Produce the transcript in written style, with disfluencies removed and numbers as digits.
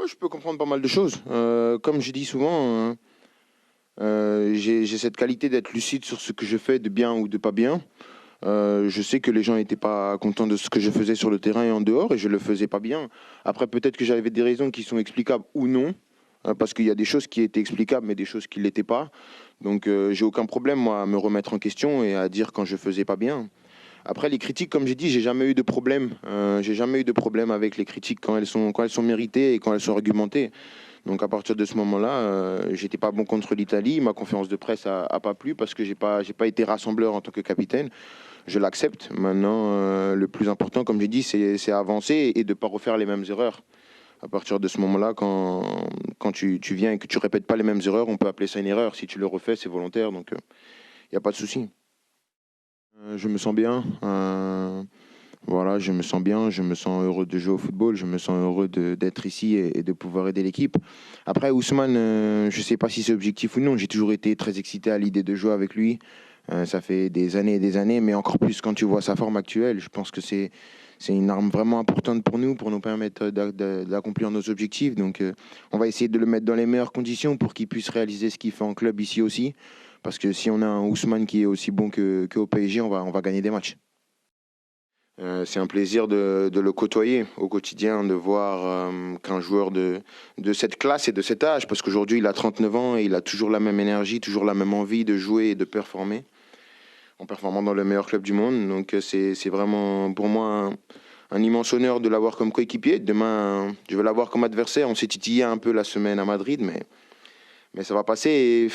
Ouais, je peux comprendre pas mal de choses. Comme je dis souvent, j'ai cette qualité d'être lucide sur ce que je fais de bien ou de pas bien. Je sais que les gens n'étaient pas contents de ce que je faisais sur le terrain et en dehors, et je le faisais pas bien. Après, peut-être que j'avais des raisons qui sont explicables ou non, parce qu'il y a des choses qui étaient explicables, mais des choses qui ne l'étaient pas. Donc, j'ai aucun problème, moi, à me remettre en question et à dire quand je faisais pas bien. Après, les critiques, comme j'ai dit, j'ai jamais eu de problème. J'ai jamais eu de problème avec les critiques quand elles sont méritées et quand elles sont argumentées. Donc à partir de ce moment-là, j'étais pas bon contre l'Italie. Ma conférence de presse a pas plu parce que j'ai pas été rassembleur en tant que capitaine. Je l'accepte. Maintenant, le plus important, comme j'ai dit, c'est avancer et de pas refaire les mêmes erreurs. À partir de ce moment-là, quand tu viens et que tu répètes pas les mêmes erreurs, on peut appeler ça une erreur. Si tu le refais, c'est volontaire. Donc il n'y a pas de souci. Je me sens bien. Voilà, je me sens bien, je me sens heureux de jouer au football, je me sens heureux d'être ici et de pouvoir aider l'équipe. Après, Ousmane, je ne sais pas si c'est objectif ou non, j'ai toujours été très excité à l'idée de jouer avec lui. Ça fait des années et des années, mais encore plus quand tu vois sa forme actuelle. Je pense que c'est une arme vraiment importante pour nous permettre d'accomplir nos objectifs. Donc, on va essayer de le mettre dans les meilleures conditions pour qu'il puisse réaliser ce qu'il fait en club ici aussi. Parce que si on a un Ousmane qui est aussi bon qu'au PSG, on va gagner des matchs. C'est un plaisir de le côtoyer au quotidien, de voir qu'un joueur de cette classe et de cet âge, parce qu'aujourd'hui il a 39 ans et il a toujours la même énergie, toujours la même envie de jouer et de performer, en performant dans le meilleur club du monde. Donc c'est vraiment pour moi un immense honneur de l'avoir comme coéquipier. Demain, je vais l'avoir comme adversaire. On s'est titillé un peu la semaine à Madrid, mais ça va passer.